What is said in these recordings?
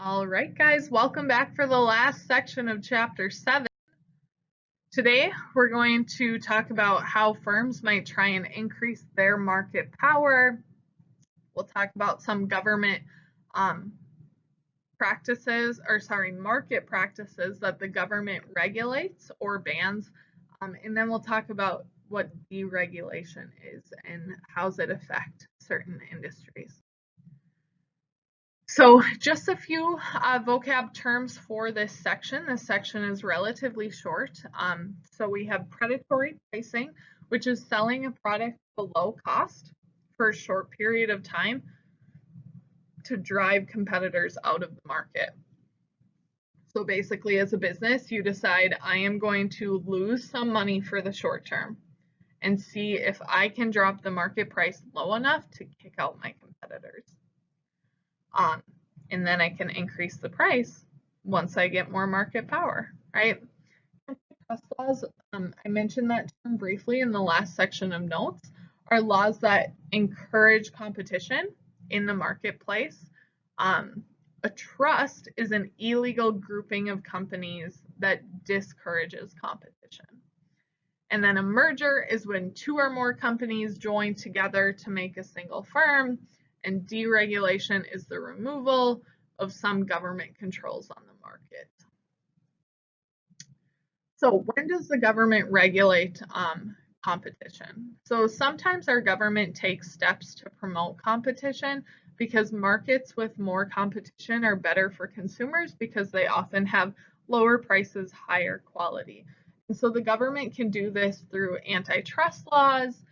All right, guys, welcome back for the last section of Chapter 7. Today, we're going to talk about how firms might try and increase their market power. We'll talk about some government market practices that the government regulates or bans, and then we'll talk about what deregulation is and how does it affect certain industries. So just a few vocab terms for this section. This section is relatively short. So we have predatory pricing, which is selling a product below cost for a short period of time to drive competitors out of the market. So basically, as a business, you decide I am going to lose some money for the short term and see if I can drop the market price low enough to kick out my competitors. And then I can increase the price once I get more market power, right? Trust laws, I mentioned that term briefly in the last section of notes, are laws that encourage competition in the marketplace. A trust is an illegal grouping of companies that discourages competition. And then a merger is when two or more companies join together to make a single firm. And deregulation is the removal of some government controls on the market. So when does the government regulate competition? So sometimes our government takes steps to promote competition because markets with more competition are better for consumers because they often have lower prices, higher quality. And so the government can do this through antitrust laws,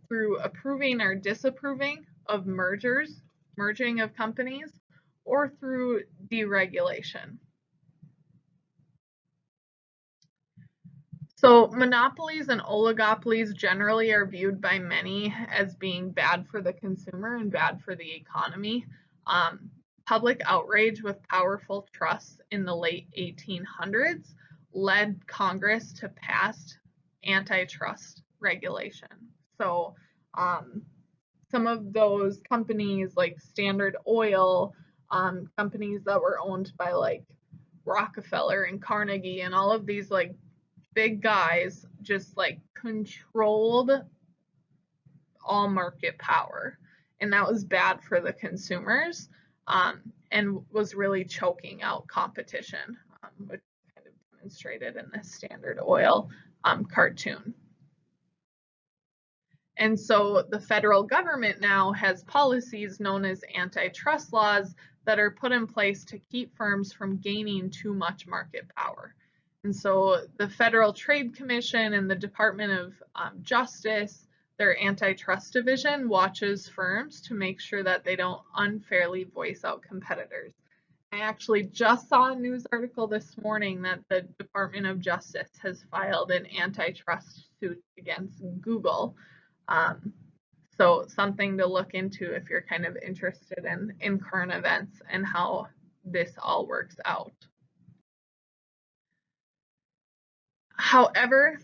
through approving or disapproving of merging of companies, or through deregulation. So monopolies and oligopolies generally are viewed by many as being bad for the consumer and bad for the economy. Public outrage with powerful trusts in the late 1800s led Congress to pass antitrust regulation. So some of those companies like Standard Oil, companies that were owned by like Rockefeller and Carnegie and all of these like big guys just like controlled all market power, and that was bad for the consumers and was really choking out competition, which is kind of demonstrated in this Standard Oil cartoon. And so the federal government now has policies known as antitrust laws that are put in place to keep firms from gaining too much market power. And so the Federal Trade Commission and the Department of Justice, their antitrust division, watches firms to make sure that they don't unfairly voice out competitors. I actually just saw a news article this morning that the Department of Justice has filed an antitrust suit against Google. So something to look into if you're kind of interested in current events and how this all works out. However,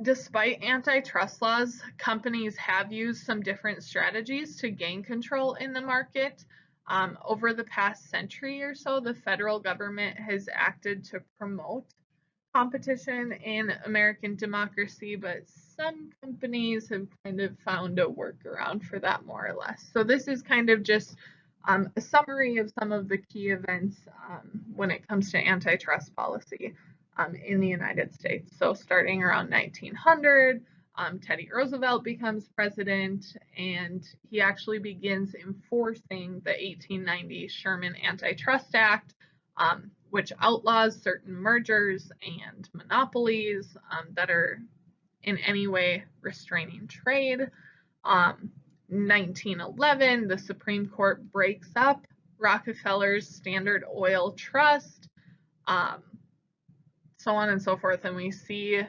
despite antitrust laws, companies have used some different strategies to gain control in the market. Over the past century or so, the federal government has acted to promote competition in American democracy, but some companies have kind of found a workaround for that more or less. So this is kind of just a summary of some of the key events when it comes to antitrust policy in the United States. So starting around 1900, Teddy Roosevelt becomes president, and he actually begins enforcing the 1890 Sherman Antitrust Act, which outlaws certain mergers and monopolies that are in any way restraining trade. 1911, the Supreme Court breaks up Rockefeller's Standard Oil Trust, so on and so forth, and we see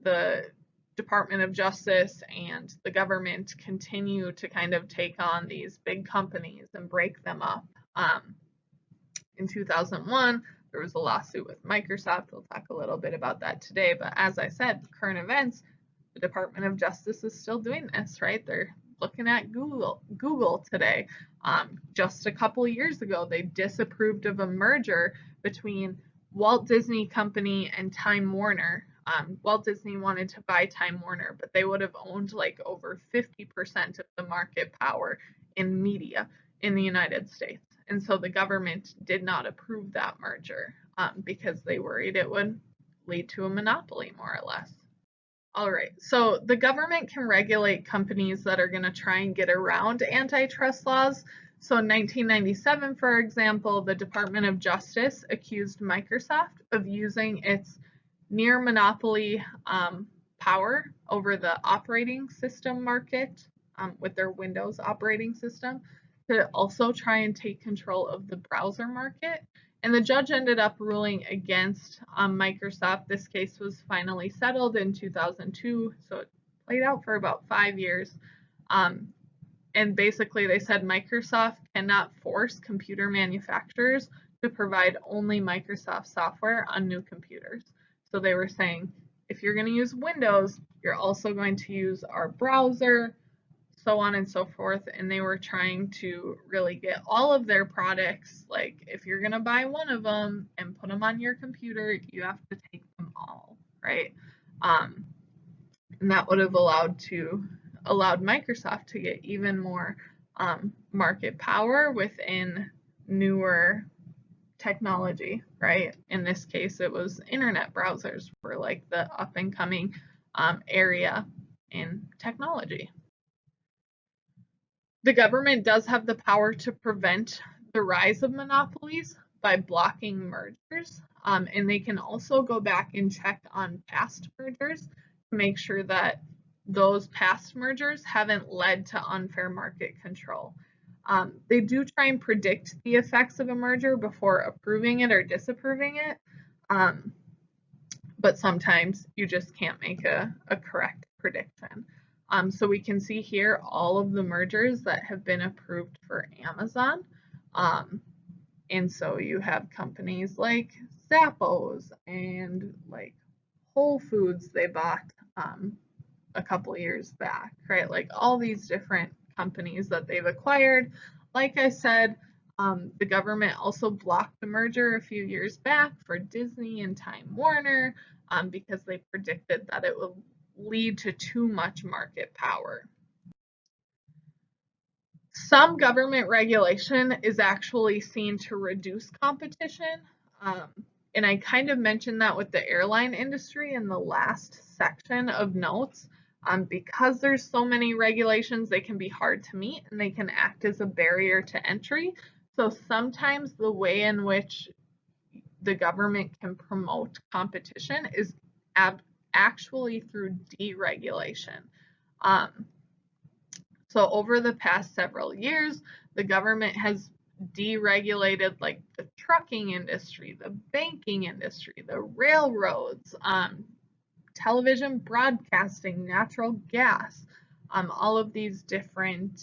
the Department of Justice and the government continue to kind of take on these big companies and break them up. In 2001, there was a lawsuit with Microsoft. We'll talk a little bit about that today, but as I said, current events, the Department of Justice is still doing this, right? They're looking at Google today. Just a couple years ago, they disapproved of a merger between Walt Disney Company and Time Warner. Walt Disney wanted to buy Time Warner, but they would have owned like over 50% of the market power in media in the United States. And so the government did not approve that merger because they worried it would lead to a monopoly, more or less. All right, so the government can regulate companies that are going to try and get around antitrust laws. So in 1997, for example, the Department of Justice accused Microsoft of using its near monopoly power over the operating system market with their Windows operating system to also try and take control of the browser market. And the judge ended up ruling against Microsoft. This case was finally settled in 2002, so it played out for about 5 years. And basically they said Microsoft cannot force computer manufacturers to provide only Microsoft software on new computers. So they were saying, if you're going to use Windows, you're also going to use our browser, so on and so forth. And they were trying to really get all of their products, like if you're going to buy one of them and put them on your computer, you have to take them all, right? And that would have allowed Microsoft to get even more market power within newer technology, right? In this case, it was internet browsers were like the up and coming area in technology. The government does have the power to prevent the rise of monopolies by blocking mergers, and they can also go back and check on past mergers to make sure that those past mergers haven't led to unfair market control. They do try and predict the effects of a merger before approving it or disapproving it, but sometimes you just can't make a correct prediction. So we can see here all of the mergers that have been approved for Amazon. And so you have companies like Zappos and like Whole Foods they bought a couple years back, right? Like all these different companies that they've acquired. Like I said, the government also blocked the merger a few years back for Disney and Time Warner because they predicted that it would lead to too much market power. Some government regulation is actually seen to reduce competition. And I kind of mentioned that with the airline industry in the last section of notes. Because there's so many regulations, they can be hard to meet and they can act as a barrier to entry. So sometimes the way in which the government can promote competition is actually through deregulation. So over the past several years, the government has deregulated like the trucking industry, the banking industry, the railroads, television broadcasting, natural gas, all of these different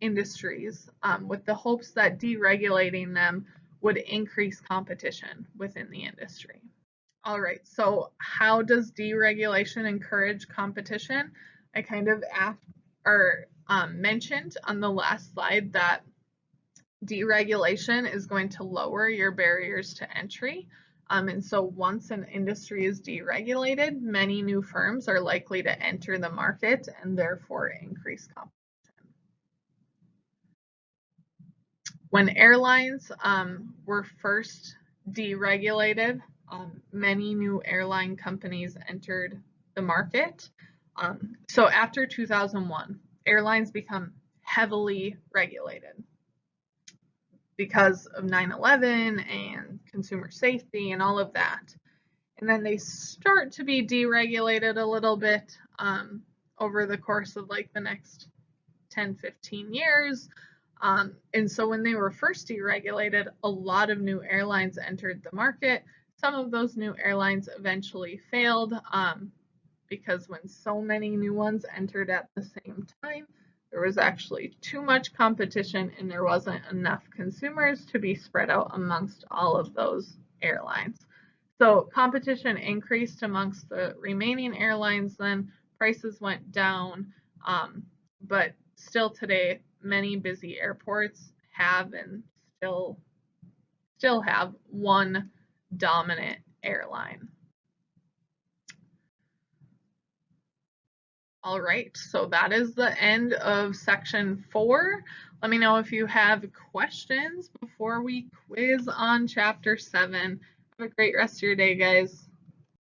industries with the hopes that deregulating them would increase competition within the industry. All right, so how does deregulation encourage competition? I kind of mentioned on the last slide that deregulation is going to lower your barriers to entry. And so once an industry is deregulated, many new firms are likely to enter the market and therefore increase competition. When airlines were first deregulated, many new airline companies entered the market. So after 2001, airlines become heavily regulated because of 9/11 and consumer safety and all of that. And then they start to be deregulated a little bit over the course of like the next 10, 15 years. And so when they were first deregulated, a lot of new airlines entered the market. Some of those new airlines eventually failed because when so many new ones entered at the same time, there was actually too much competition and there wasn't enough consumers to be spread out amongst all of those airlines. So competition increased amongst the remaining airlines, then prices went down, but still today, many busy airports have and still have one dominant airline. All right, so that is the end of section 4. Let me know if you have questions before we quiz on chapter 7. Have a great rest of your day, guys.